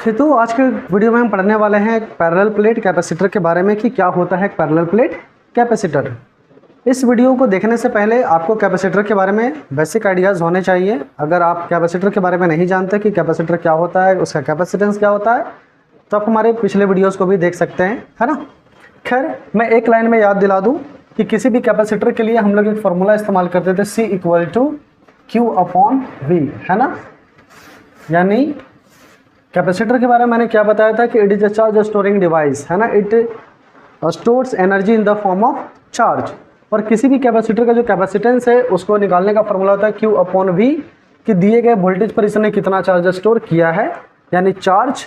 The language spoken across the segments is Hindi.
तो आज के वीडियो में हम पढ़ने वाले हैं एक पैरेलल प्लेट कैपेसिटर के बारे में कि क्या होता है एक पैरेलल प्लेट कैपेसिटर। इस वीडियो को देखने से पहले आपको कैपेसिटर के बारे में बेसिक आइडियाज़ होने चाहिए। अगर आप कैपेसिटर के बारे में नहीं जानते कि कैपेसिटर क्या होता है, उसका कैपेसिटेंस क्या होता है, तो आप हमारे पिछले वीडियोज़ को भी देख सकते हैं, है ना। खैर, मैं एक लाइन में याद दिला दूँ कि किसी भी कैपेसिटर के लिए हम लोग एक फॉर्मूला इस्तेमाल करते थे, C=Q/V, है ना। यानी कैपेसिटर के बारे में मैंने क्या बताया था कि it is a charge storing device, है ना। It stores energy in the form of charge. और किसी भी कैपेसिटर का जो कैपेसिटेंस है उसको निकालने का फॉर्मूला होता है Q/V, कि दिए गए वोल्टेज पर इसने कितना चार्ज स्टोर किया है, यानी charge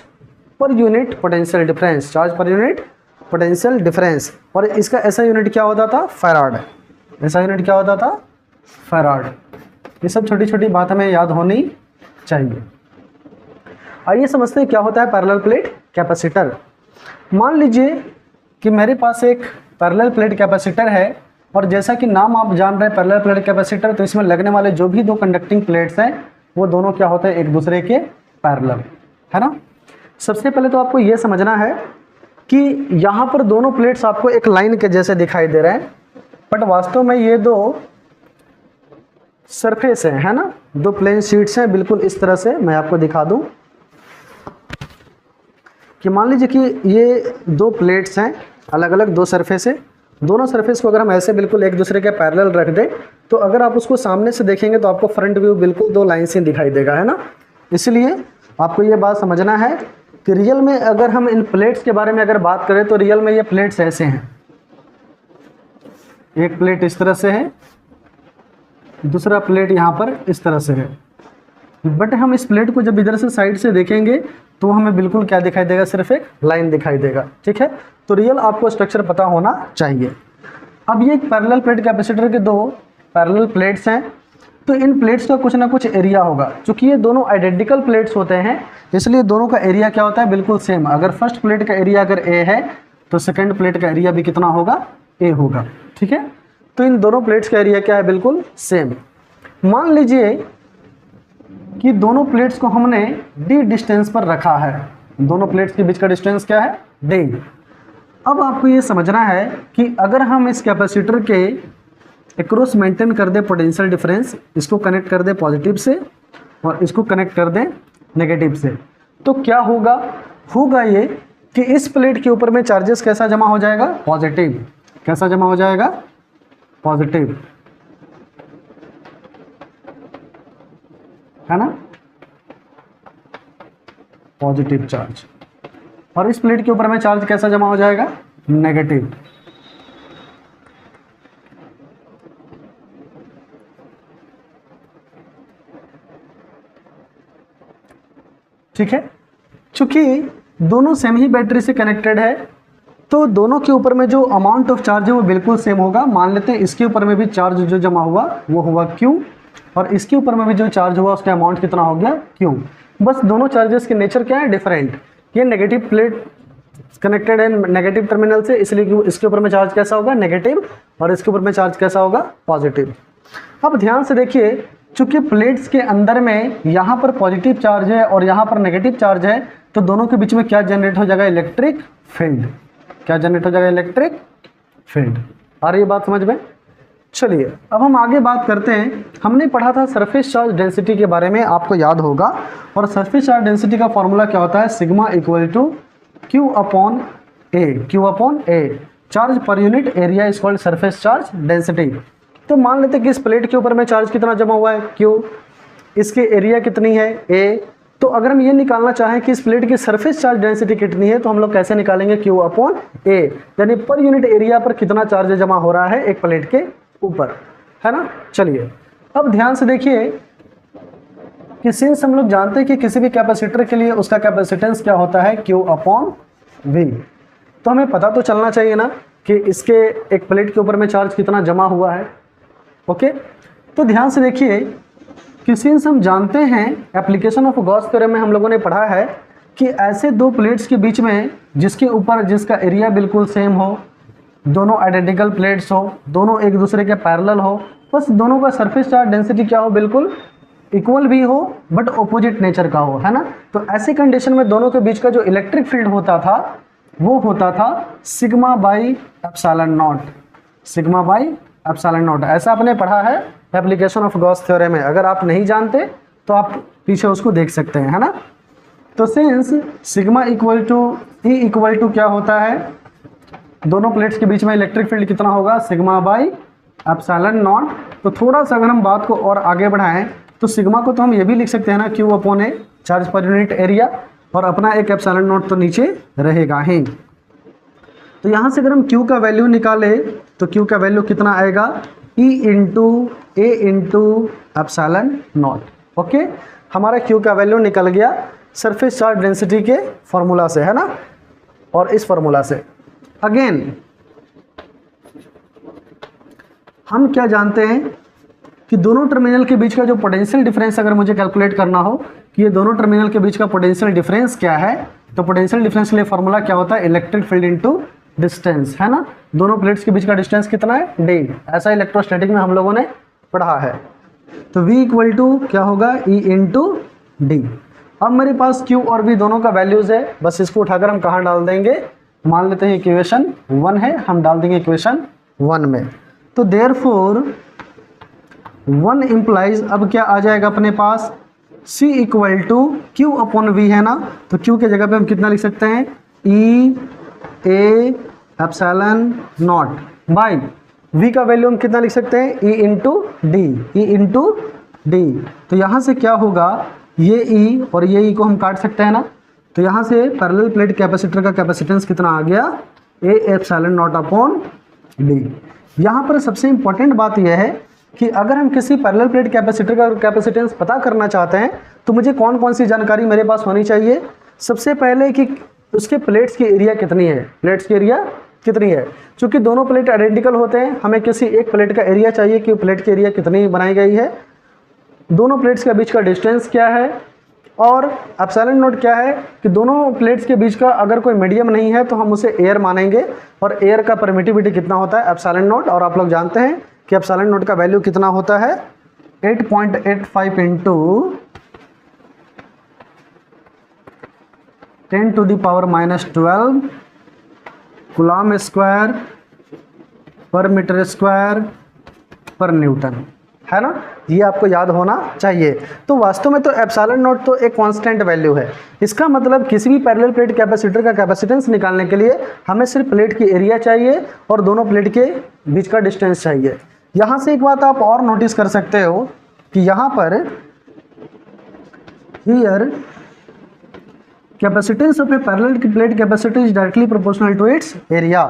per unit potential difference, charge per unit potential difference. और इसका ऐसा यूनिट क्या होता था, फैराड। ऐसा यूनिट क्या होता था, फैराड। ये सब छोटी छोटी बात हमें याद होनी चाहिए। आइए समझते हैं क्या होता है पैरेलल प्लेट कैपेसिटर। मान लीजिए कि मेरे पास एक पैरेलल प्लेट कैपेसिटर है, और जैसा कि नाम आप जान रहे हैं पैरेलल प्लेट कैपेसिटर, तो इसमें लगने वाले जो भी दो कंडक्टिंग प्लेट्स हैं वो दोनों क्या होते हैं, एक दूसरे के पैरेलल, है ना। सबसे पहले तो आपको ये समझना है कि यहाँ पर दोनों प्लेट्स आपको एक लाइन के जैसे दिखाई दे रहे हैं, बट वास्तव में ये दो सरफेस है ना, दो प्लेन शीट्स हैं। बिल्कुल इस तरह से मैं आपको दिखा दूं कि मान लीजिए कि ये दो प्लेट्स हैं, अलग अलग दो सरफेस है। दोनों सरफेस को अगर हम ऐसे बिल्कुल एक दूसरे के पैरेलल रख दें, तो अगर आप उसको सामने से देखेंगे तो आपको फ्रंट व्यू बिल्कुल दो लाइन से दिखाई देगा, है ना। इसलिए आपको ये बात समझना है कि रियल में अगर हम इन प्लेट्स के बारे में अगर बात करें तो रियल में ये प्लेट्स ऐसे हैं। एक प्लेट इस तरह से है, दूसरा प्लेट यहाँ पर इस तरह से है। बट हम इस प्लेट को जब इधर से साइड से देखेंगे तो हमें बिल्कुल क्या दिखाई देगा, सिर्फ एक लाइन दिखाई देगा, ठीक है। तो रियल आपको स्ट्रक्चर पता होना चाहिए। अब ये एक पैरेलल प्लेट कैपेसिटर के दो पैरेलल प्लेट्स हैं, तो इन प्लेट्स का कुछ ना कुछ एरिया होगा। चूंकि ये दोनों आइडेंटिकल प्लेट्स होते हैं, इसलिए दोनों का एरिया क्या होता है, बिल्कुल सेम। अगर फर्स्ट प्लेट का एरिया अगर ए है तो सेकेंड प्लेट का एरिया भी कितना होगा, ए होगा, ठीक है। तो इन दोनों प्लेट्स का एरिया क्या है, बिल्कुल सेम। मान लीजिए कि दोनों प्लेट्स को हमने d डिस्टेंस पर रखा है। दोनों प्लेट्स के बीच का डिस्टेंस क्या है, d। अब आपको ये समझना है कि अगर हम इस कैपेसिटर के एक्रॉस मेंटेन कर दे पोटेंशियल डिफरेंस, इसको कनेक्ट कर दे पॉजिटिव से और इसको कनेक्ट कर दे नेगेटिव से, तो क्या होगा, ये कि इस प्लेट के ऊपर में चार्जेस कैसा जमा हो जाएगा, पॉजिटिव। कैसा जमा हो जाएगा, पॉजिटिव, है ना, पॉजिटिव चार्ज। और इस प्लेट के ऊपर में चार्ज कैसा जमा हो जाएगा, नेगेटिव। ठीक है। चूंकि दोनों सेम ही बैटरी से कनेक्टेड है, तो दोनों के ऊपर में जो अमाउंट ऑफ चार्ज है वो बिल्कुल सेम होगा। मान लेते हैं इसके ऊपर में भी चार्ज जो जमा हुआ वो हुआ Q, और इसके ऊपर में भी जो चार्ज हुआ उसका अमाउंट कितना हो गया, Q। बस दोनों चार्जेस के नेचर क्या है, डिफरेंट। ये नेगेटिव प्लेट कनेक्टेड है नेगेटिव टर्मिनल से, इसलिए इसके ऊपर में चार्ज कैसा होगा, नेगेटिव, और इसके ऊपर में चार्ज कैसा होगा, पॉजिटिव। अब ध्यान से देखिए, चूंकि प्लेट्स के अंदर में यहाँ पर पॉजिटिव चार्ज है और यहाँ पर नेगेटिव चार्ज है, तो दोनों के बीच में क्या जनरेट हो जाएगा, इलेक्ट्रिक फील्ड। क्या जनरेट हो जाएगा, इलेक्ट्रिक फील्ड। आ रही है बात समझ में। चलिए अब हम आगे बात करते हैं। हमने पढ़ा था सरफेस चार्ज डेंसिटी के बारे में, आपको याद होगा। और सरफेस चार्ज डेंसिटी का फॉर्मूला क्या होता है, Q/A। Charge per unit area is called surface charge density. तो मान लेते हैं कि इस प्लेट के ऊपर में चार्ज कितना जमा हुआ है, Q। इसके एरिया कितनी है, A। तो अगर हम ये निकालना चाहें कि इस प्लेट की सरफेस चार्ज डेंसिटी कितनी है, तो हम लोग कैसे निकालेंगे, Q/A, यानी पर यूनिट एरिया पर कितना चार्ज जमा हो रहा है एक प्लेट के ऊपर, है ना। चलिए अब ध्यान से देखिए कि सिंस हम लोग जानते हैं कि किसी भी कैपेसिटर के लिए उसका कैपेसिटेंस क्या होता है, Q/V, तो हमें पता तो चलना चाहिए ना कि इसके एक प्लेट के ऊपर में चार्ज कितना जमा हुआ है। ओके, तो ध्यान से देखिए कि सिंस हम जानते हैं एप्लीकेशन ऑफ गॉस थ्योरम में हम लोगों ने पढ़ा है कि ऐसे दो प्लेट्स के बीच में जिसके ऊपर जिसका एरिया बिल्कुल सेम हो, दोनों आइडेंटिकल प्लेट्स हो, दोनों एक दूसरे के पैरेलल हो, बस दोनों का सरफेस चार्ज डेंसिटी क्या हो, बिल्कुल इक्वल भी हो बट ऑपोजिट नेचर का हो, है ना। तो ऐसी कंडीशन में दोनों के बीच का जो इलेक्ट्रिक फील्ड होता था वो होता था sigma by epsilon not, sigma by epsilon not. ऐसा आपने पढ़ा है एप्लीकेशन ऑफ गॉस थ्योरम में, अगर आप नहीं जानते तो आप पीछे उसको देख सकते हैं, है ना। तो since sigma equal to E equal to क्या होता है, दोनों प्लेट्स के बीच में इलेक्ट्रिक फील्ड कितना होगा, सिग्मा बाई एप्सिलॉन नॉट। तो थोड़ा सा अगर हम बात को और आगे बढ़ाएं तो सिग्मा को तो हम ये भी लिख सकते हैं ना, क्यू अपॉन ए चार्ज पर यूनिट एरिया, और अपना एक एप्सिलॉन नॉट तो नीचे रहेगा ही। तो यहाँ से अगर हम Q का वैल्यू निकाले तो Q का वैल्यू कितना आएगा, E into A into epsilon not. Okay, हमारा Q का वैल्यू निकल गया सरफेस चार्ज डेंसिटी के फॉर्मूला से, है ना, और इस फॉर्मूला से। अगेन हम क्या जानते हैं कि दोनों टर्मिनल के बीच का जो पोटेंशियल डिफरेंस अगर मुझे कैलकुलेट करना हो कि ये दोनों टर्मिनल के बीच का पोटेंशियल डिफरेंस क्या है, तो पोटेंशियल डिफरेंस के लिए फॉर्मूला क्या होता है, इलेक्ट्रिक फील्ड इनटू डिस्टेंस, है ना। दोनों प्लेट्स के बीच का डिस्टेंस कितना है, d। ऐसा इलेक्ट्रोस्टैटिक में हम लोगों ने पढ़ा है। तो v इक्वल टू क्या होगा, E इंटू डी। अब मेरे पास Q और V दोनों का वैल्यूज है, बस इसको उठाकर हम कहाँ डाल देंगे, मान लेते हैं इक्वेशन 1 है, हम डाल देंगे इक्वेशन 1 में। तो देयरफॉर 1 इम्प्लाइज, अब क्या आ जाएगा अपने पास, C equal to Q upon V, है ना। तो Q के जगह पे हम कितना लिख सकते हैं, E A epsilon not by V का वैल्यू हम कितना लिख सकते हैं, E into D, E into D. तो यहाँ से क्या होगा, ये E और ये E को हम काट सकते हैं ना। तो यहाँ से पैरेलल प्लेट कैपेसिटर का कैपेसिटेंस कितना आ गया, A epsilon not upon D. यहाँ पर सबसे इंपॉर्टेंट बात यह है कि अगर हम किसी पैरेलल प्लेट कैपेसिटर का कैपेसिटेंस पता करना चाहते हैं तो मुझे कौन कौन सी जानकारी मेरे पास होनी चाहिए। सबसे पहले कि उसके प्लेट्स की एरिया कितनी है, प्लेट्स की एरिया कितनी है। चूँकि दोनों प्लेट आइडेंटिकल होते हैं, हमें किसी एक प्लेट का एरिया चाहिए कि प्लेट की एरिया कितनी बनाई गई है, दोनों प्लेट्स के बीच का डिस्टेंस क्या है, और एप्सिलॉन नॉट क्या है कि दोनों प्लेट्स के बीच का अगर कोई मीडियम नहीं है तो हम उसे एयर मानेंगे, और एयर का परमिटिविटी कितना होता है, एप्सिलॉन नॉट। और आप लोग जानते हैं कि एप्सिलॉन नॉट का वैल्यू कितना होता है, 8.85 इंटू 10⁻⁻12 कूलम स्क्वायर पर मीटर स्क्वायर पर न्यूटन, है ना। ये आपको याद होना चाहिए। तो वास्तव में तो एप्सिलॉन नॉट तो एक कांस्टेंट वैल्यू है। इसका मतलब किसी भी पैरेलल प्लेट कैपेसिटर का कैपेसिटेंस निकालने के लिए हमें सिर्फ प्लेट की एरिया चाहिए और दोनों प्लेट के बीच का डिस्टेंस चाहिए। यहाँ से एक बात आप और नोटिस कर सकते हो कि यहाँ पर here capacitance of a parallel plate capacitor is directly proportional to its area,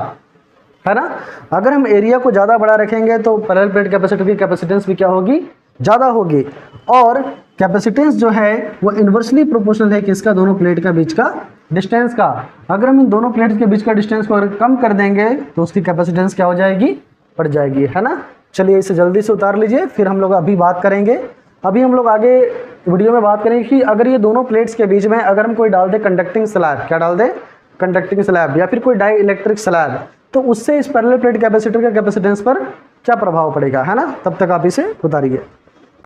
है ना। अगर हम एरिया को ज़्यादा बड़ा रखेंगे तो पैरेलल प्लेट कैपेसिटर की कैपेसिटेंस भी क्या होगी, ज़्यादा होगी। और कैपेसिटेंस जो है वो इन्वर्सली प्रोपोर्शनल है किसका, दोनों प्लेट का बीच का डिस्टेंस का। अगर हम इन दोनों प्लेट्स के बीच का डिस्टेंस को अगर कम कर देंगे तो उसकी कैपेसिटेंस क्या हो जाएगी, बढ़ जाएगी, है ना। चलिए इसे जल्दी से उतार लीजिए, फिर हम लोग अभी बात करेंगे। अभी हम लोग आगे वीडियो में बात करेंगे कि अगर ये दोनों प्लेट्स के बीच में अगर हम कोई डाल दे कंडक्टिंग स्लैब, क्या डाल दे, कंडक्टिंग स्लैब, या फिर कोई डाई इलेक्ट्रिक स्लैब, तो उससे इस पैरेलल प्लेट कैपेसिटर के कैपेसिटेंस पर क्या प्रभाव पड़ेगा, है ना। तब तक आप इसे उतारिए।